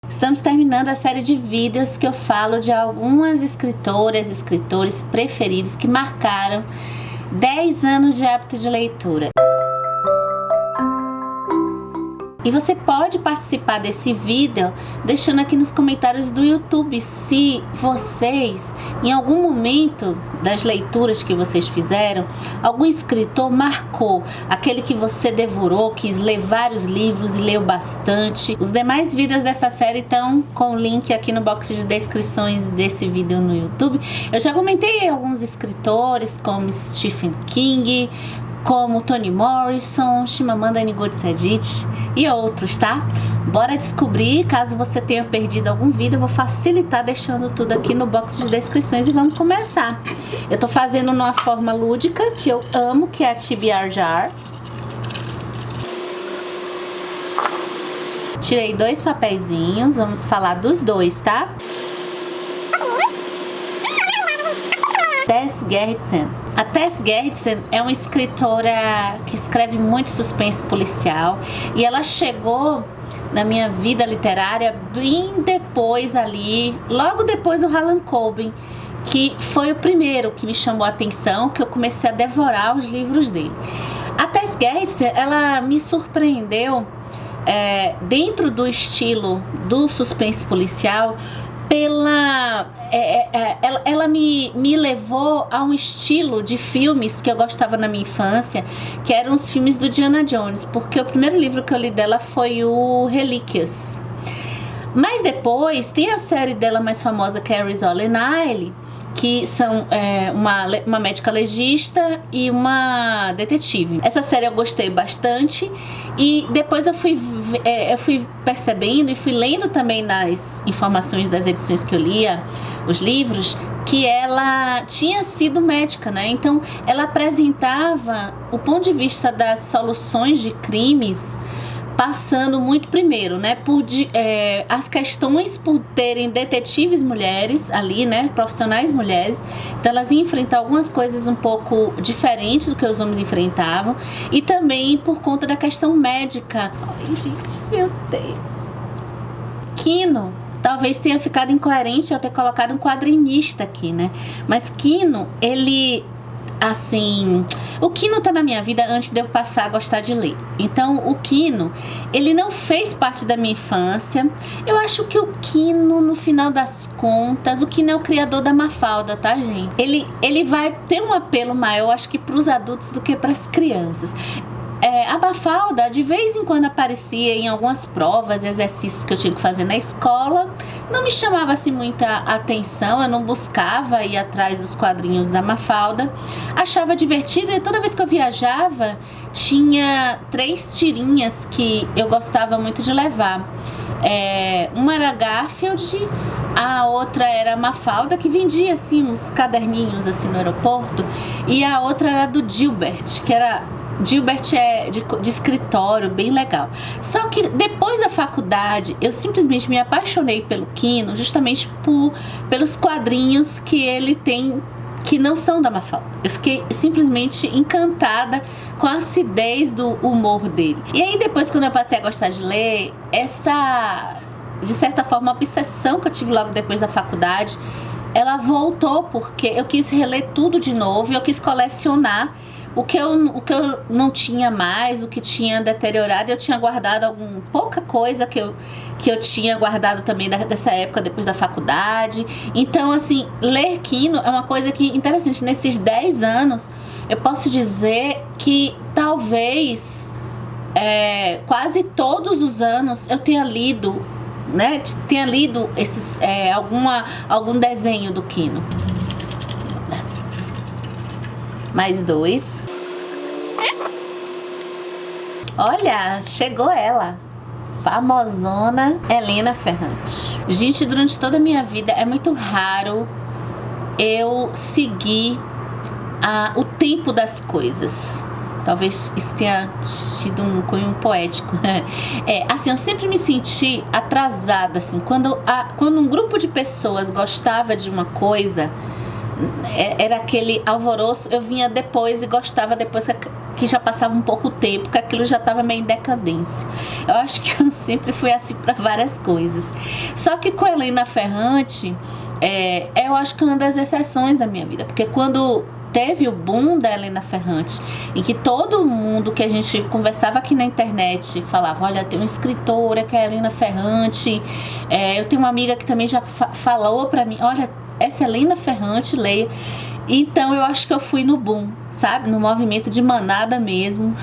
Estamos terminando a série de vídeos que eu falo de algumas escritoras e escritores preferidos que marcaram 10 anos de hábito de leitura. E você pode participar desse vídeo deixando aqui nos comentários do YouTube se vocês, em algum momento das leituras que vocês fizeram, algum escritor marcou, aquele que você devorou, quis ler vários livros e leu bastante. Os demais vídeos dessa série estão com o link aqui no box de descrições desse vídeo no YouTube. Eu já comentei alguns escritores como Stephen King, como Toni Morrison, Chimamanda Ngozi Adichie e outros, tá? Bora descobrir. Caso você tenha perdido algum vídeo, eu vou facilitar deixando tudo aqui no box de descrições e vamos começar. Eu tô fazendo numa forma lúdica que eu amo, que é a TBR Jar. Tirei 2 papeizinhos, vamos falar dos dois, tá? Tess Gerritsen. A Tess Gerritsen é uma escritora que escreve muito suspense policial e ela chegou na minha vida literária bem depois ali, logo depois do Harlan Coben, que foi o primeiro que me chamou a atenção, que eu comecei a devorar os livros dele. A Tess Gerritsen, ela me surpreendeu dentro do estilo do suspense policial, ela me levou a um estilo de filmes que eu gostava na minha infância, que eram os filmes do Indiana Jones, porque o primeiro livro que eu li dela foi o Relíquias. Mas depois tem a série dela mais famosa, que é a Rizzoli Nile, que são uma médica legista e uma detetive. Essa série eu gostei bastante e depois eu fui percebendo e fui lendo também nas informações das edições que eu lia, os livros, que ela tinha sido médica, né? Então ela apresentava o ponto de vista das soluções de crimes, passando muito primeiro, né, por as questões por terem detetives mulheres ali, né, profissionais mulheres. Então elas iam enfrentar algumas coisas um pouco diferentes do que os homens enfrentavam, e também por conta da questão médica. Ai, gente, meu Deus. Kino talvez tenha ficado incoerente eu ter colocado um quadrinista aqui, né, mas Kino, ele... assim, o Kino tá na minha vida antes de eu passar a gostar de ler. Então o Kino, ele não fez parte da minha infância. Eu acho que o Kino, no final das contas, o Kino é o criador da Mafalda, tá, gente? Ele vai ter um apelo maior, acho que pros adultos do que pras crianças. A Mafalda de vez em quando aparecia em algumas provas e exercícios que eu tinha que fazer na escola. Não me chamava assim muita atenção, eu não buscava ir atrás dos quadrinhos da Mafalda. Achava divertido e toda vez que eu viajava tinha 3 tirinhas que eu gostava muito de levar. Uma era Garfield, a outra era Mafalda, que vendia assim uns caderninhos assim no aeroporto, e a outra era do Gilbert, que era... Gilbert é de escritório, bem legal. Só que depois da faculdade eu simplesmente me apaixonei pelo Kino, justamente pelos quadrinhos que ele tem, que não são da Mafalda. Eu fiquei simplesmente encantada com a acidez do humor dele. E aí depois, quando eu passei a gostar de ler, essa, de certa forma, obsessão que eu tive logo depois da faculdade, ela voltou, porque eu quis reler tudo de novo e eu quis colecionar o que eu não tinha mais, o que tinha deteriorado. Eu tinha guardado pouca coisa que eu tinha guardado também dessa época, depois da faculdade. Então, assim, ler Kino é uma coisa que interessante. Nesses 10 anos, eu posso dizer que talvez quase todos os anos eu tenha lido, né? Tenha lido algum desenho do Kino. Mais 2. Olha, chegou ela, famosona Helena Ferrante. Gente, durante toda a minha vida é muito raro eu seguir o tempo das coisas. Talvez isso tenha tido um cunho poético. Assim, eu sempre me senti atrasada, assim, quando um grupo de pessoas gostava de uma coisa, era aquele alvoroço, eu vinha depois e gostava depois que já passava um pouco tempo, que aquilo já estava meio em decadência. Eu acho que eu sempre fui assim para várias coisas. Só que com a Helena Ferrante, eu acho que é uma das exceções da minha vida, porque quando teve o boom da Helena Ferrante, em que todo mundo que a gente conversava aqui na internet falava, olha, tem uma escritora que é a Helena Ferrante, eu tenho uma amiga que também já falou pra mim, olha, essa Helena Ferrante, leia. Então eu acho que eu fui no boom, sabe, no movimento de manada mesmo,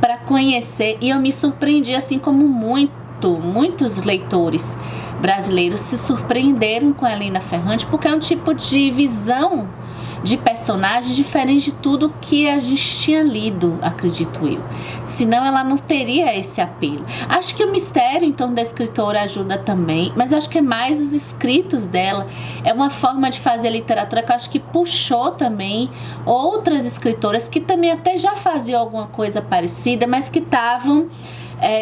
para conhecer, e eu me surpreendi, assim como muitos leitores brasileiros se surpreenderam com a Helena Ferrante, porque é um tipo de visão de personagem diferente de tudo que a gente tinha lido, acredito eu. Senão ela não teria esse apelo. Acho que o mistério, então, da escritora ajuda também, mas eu acho que é mais os escritos dela. É uma forma de fazer literatura que eu acho que puxou também outras escritoras que também até já faziam alguma coisa parecida, mas que estavam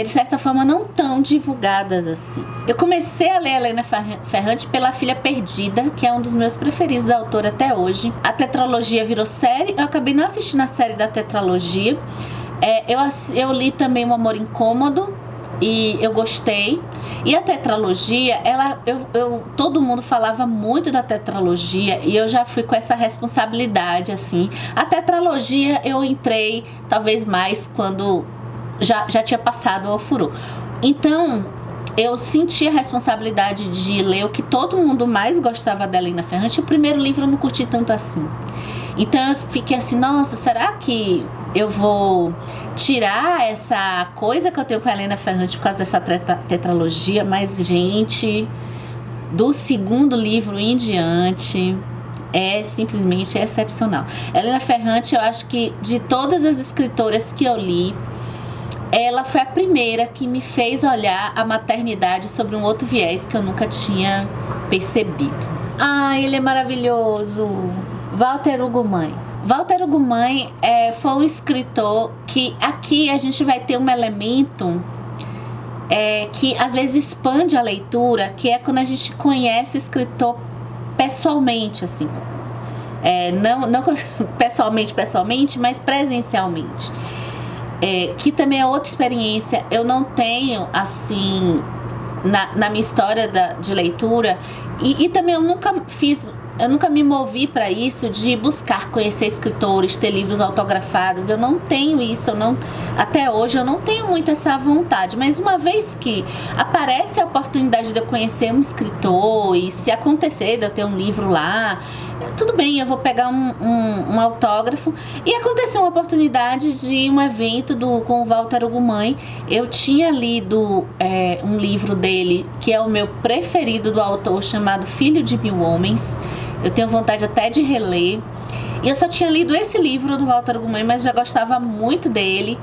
de certa forma não tão divulgadas assim. Eu comecei a ler a Helena Ferrante pela Filha Perdida, que é um dos meus preferidos da autora até hoje. A tetralogia virou série, eu acabei não assistindo a série da tetralogia. Eu li também O Amor Incômodo e eu gostei. E a tetralogia, todo mundo falava muito da tetralogia e eu já fui com essa responsabilidade assim. A tetralogia eu entrei talvez mais quando já tinha passado o furor. Então, eu senti a responsabilidade de ler o que todo mundo mais gostava da Helena Ferrante. O primeiro livro eu não curti tanto assim. Então, eu fiquei assim, nossa, será que eu vou tirar essa coisa que eu tenho com a Helena Ferrante por causa dessa tetralogia? Mas, gente, do segundo livro em diante, é simplesmente excepcional. Helena Ferrante, eu acho que de todas as escritoras que eu li, ela foi a primeira que me fez olhar a maternidade sobre um outro viés que eu nunca tinha percebido. Ele é maravilhoso! Walter Hugo Mãe. Walter Hugo Mãe foi um escritor que aqui a gente vai ter um elemento que às vezes expande a leitura, que é quando a gente conhece o escritor pessoalmente, assim. Não pessoalmente, mas presencialmente. Que também é outra experiência. Eu não tenho, assim, na minha história de leitura, e também eu nunca me movi para isso, de buscar conhecer escritores, ter livros autografados. Eu não tenho isso, até hoje eu não tenho muito essa vontade, mas uma vez que aparece a oportunidade de eu conhecer um escritor, e se acontecer de eu ter um livro lá, tudo bem, eu vou pegar um autógrafo. E aconteceu uma oportunidade de um evento com o Walter Hugo Mãe. Eu tinha lido um livro dele, que é o meu preferido do autor, chamado Filho de Mil Homens. Eu tenho vontade até de reler. E eu só tinha lido esse livro do Walter Hugo Mãe, mas já gostava muito dele.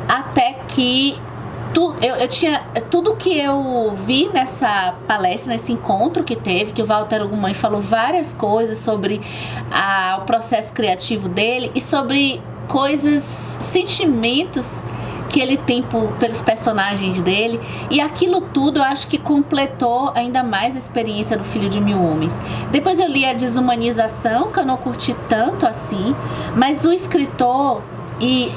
Até que eu tinha tudo que eu vi nessa palestra, nesse encontro que teve, que o Walter Hugo Mãe falou várias coisas sobre o processo criativo dele e sobre sentimentos que ele tem pelos personagens dele, e aquilo tudo eu acho que completou ainda mais a experiência do Filho de Mil Homens. Depois eu li A Desumanização, que eu não curti tanto assim, mas o escritor e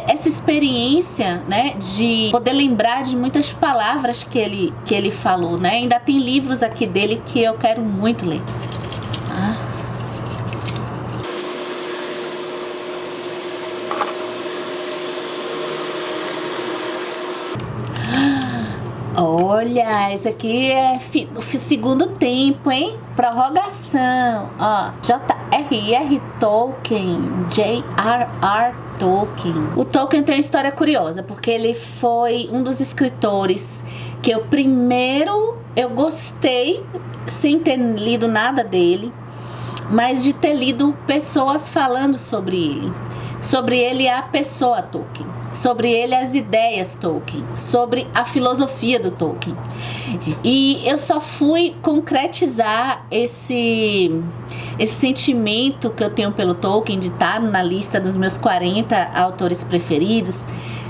essa experiência, né, de poder lembrar de muitas palavras que ele falou, né? Ainda tem livros aqui dele que eu quero muito ler. Olha, esse aqui é o segundo tempo, hein? Prorrogação. Ó, J.R.R. Tolkien, J.R.R. Tolkien. O Tolkien tem uma história curiosa, porque ele foi um dos escritores que eu gostei, sem ter lido nada dele, mas de ter lido pessoas falando sobre ele. Sobre ele a pessoa Tolkien, sobre ele as ideias Tolkien, sobre a filosofia do Tolkien. E eu só fui concretizar esse sentimento que eu tenho pelo Tolkien, de estar na lista dos meus 40 autores preferidos,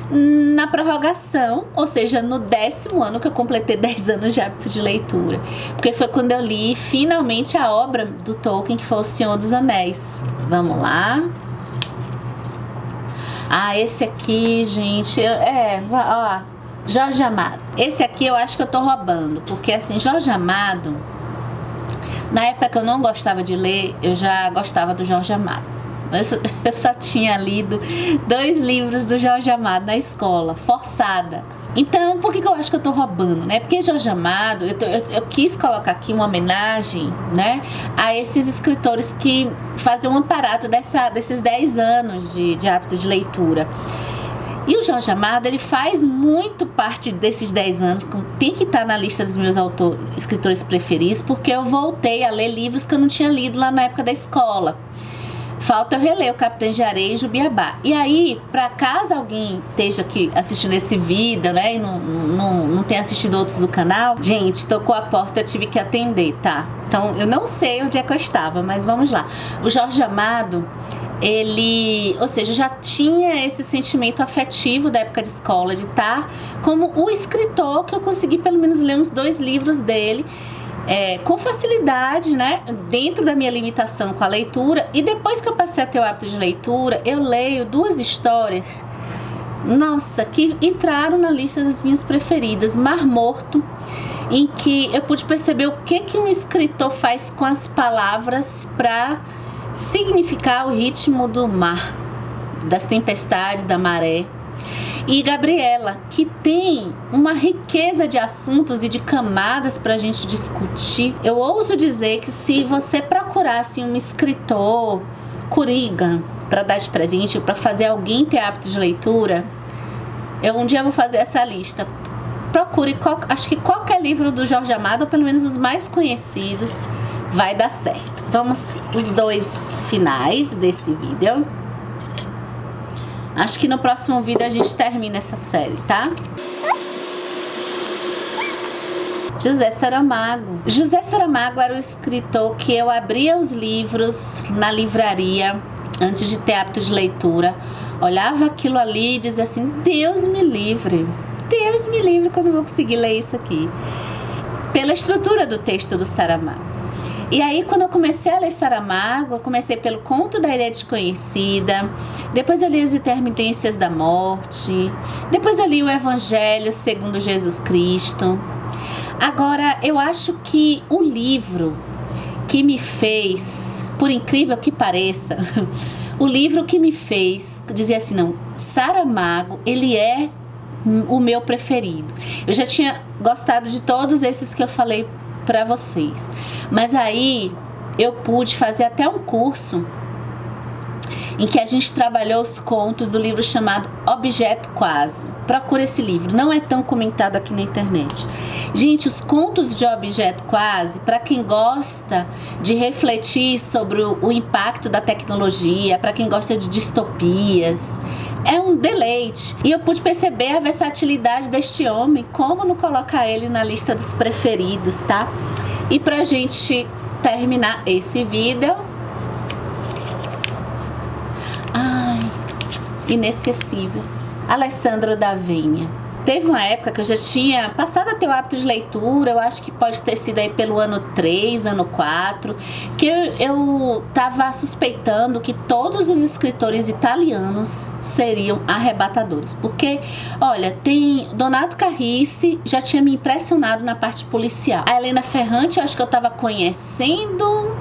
na prorrogação, ou seja, no 10º ano que eu completei 10 anos de hábito de leitura, porque foi quando eu li finalmente a obra do Tolkien, que foi O Senhor dos Anéis. Vamos lá. Ah, esse aqui, gente, ó, Jorge Amado. Esse aqui eu acho que eu tô roubando, porque assim, Jorge Amado, na época que eu não gostava de ler, eu já gostava do Jorge Amado. Eu só tinha lido 2 livros do Jorge Amado na escola, forçada. Então, por que eu acho que eu tô roubando, né? Porque Jorge Amado, eu quis colocar aqui uma homenagem, né, a esses escritores que fazem um aparato desses 10 anos de hábito de leitura. E o Jorge Amado, ele faz muito parte desses 10 anos, tem que estar na lista dos meus escritores preferidos, porque eu voltei a ler livros que eu não tinha lido lá na época da escola. Falta eu reler o Capitães de Areia e Jubiabá. E aí, para caso alguém esteja aqui assistindo esse vídeo, né, e não tenha assistido outros do canal, gente, tocou a porta, eu tive que atender, tá? Então, eu não sei onde é que eu estava, mas vamos lá. O Jorge Amado, ou seja, já tinha esse sentimento afetivo da época de escola, de estar como o escritor que eu consegui pelo menos ler uns 2 livros dele, com facilidade, né, dentro da minha limitação com a leitura. E depois que eu passei a ter o hábito de leitura, eu leio 2 histórias, nossa, que entraram na lista das minhas preferidas. Mar Morto, em que eu pude perceber o que um escritor faz com as palavras para significar o ritmo do mar, das tempestades, da maré. E Gabriela, que tem uma riqueza de assuntos e de camadas para a gente discutir. Eu ouso dizer que se você procurasse um escritor coringa para dar de presente, para fazer alguém ter hábito de leitura, um dia vou fazer essa lista. Procure, acho que qualquer livro do Jorge Amado, ou pelo menos os mais conhecidos, vai dar certo. Vamos os 2 finais desse vídeo. Acho que no próximo vídeo a gente termina essa série, tá? José Saramago. José Saramago era o escritor que eu abria os livros na livraria antes de ter hábito de leitura. Olhava aquilo ali e dizia assim, Deus me livre que eu não vou conseguir ler isso aqui. Pela estrutura do texto do Saramago. E aí, quando eu comecei a ler Saramago, eu comecei pelo Conto da Ilha Desconhecida, depois eu li As Intermitências da Morte, depois eu li o Evangelho segundo Jesus Cristo. Agora, eu acho que o livro que me fez, por incrível que pareça, o livro que me fez dizer assim, não, Saramago, ele é o meu preferido. Eu já tinha gostado de todos esses que eu falei para vocês, mas aí eu pude fazer até um curso em que a gente trabalhou os contos do livro chamado Objeto Quase. Procura esse livro, não é tão comentado aqui na internet. Gente, os contos de Objeto Quase, para quem gosta de refletir sobre o impacto da tecnologia, para quem gosta de distopias, é um deleite. E eu pude perceber a versatilidade deste homem, como não colocar ele na lista dos preferidos, tá? E pra gente terminar esse vídeo, inesquecível, Alessandro d'Avena. Teve uma época que eu já tinha passado a ter o hábito de leitura, eu acho que pode ter sido aí pelo ano 3, ano 4, que eu tava suspeitando que todos os escritores italianos seriam arrebatadores. Porque, olha, tem Donato Carrisi, já tinha me impressionado na parte policial. A Helena Ferrante, eu acho que eu tava conhecendo,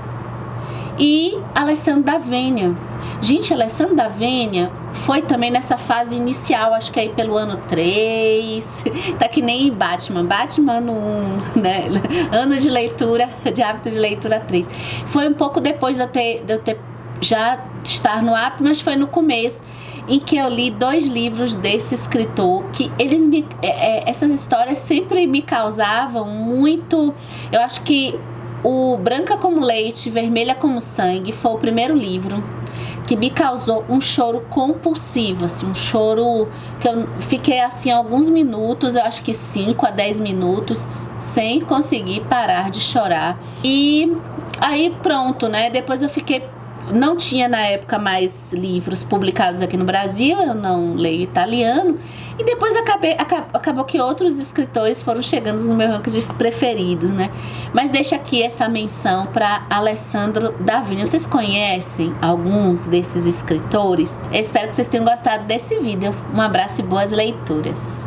e Alessandro d'Avena. Gente, Alessandro d'Avena foi também nessa fase inicial, acho que aí pelo ano 3, tá que nem Batman ano 1, né? Ano de leitura, de hábito de leitura 3. Foi um pouco depois de eu ter já estar no hábito, mas foi no começo, em que eu li 2 livros desse escritor, que essas histórias sempre me causavam muito, eu acho que o Branca como Leite, Vermelha como Sangue foi o primeiro livro que me causou um choro compulsivo, assim, um choro que eu fiquei assim alguns minutos, eu acho que 5 a 10 minutos, sem conseguir parar de chorar. E aí pronto, né? Depois eu fiquei não tinha na época mais livros publicados aqui no Brasil, eu não leio italiano. E depois acabou que outros escritores foram chegando no meu ranking de preferidos, né? Mas deixa aqui essa menção para Alessandro Davino. Vocês conhecem alguns desses escritores? Eu espero que vocês tenham gostado desse vídeo. Um abraço e boas leituras.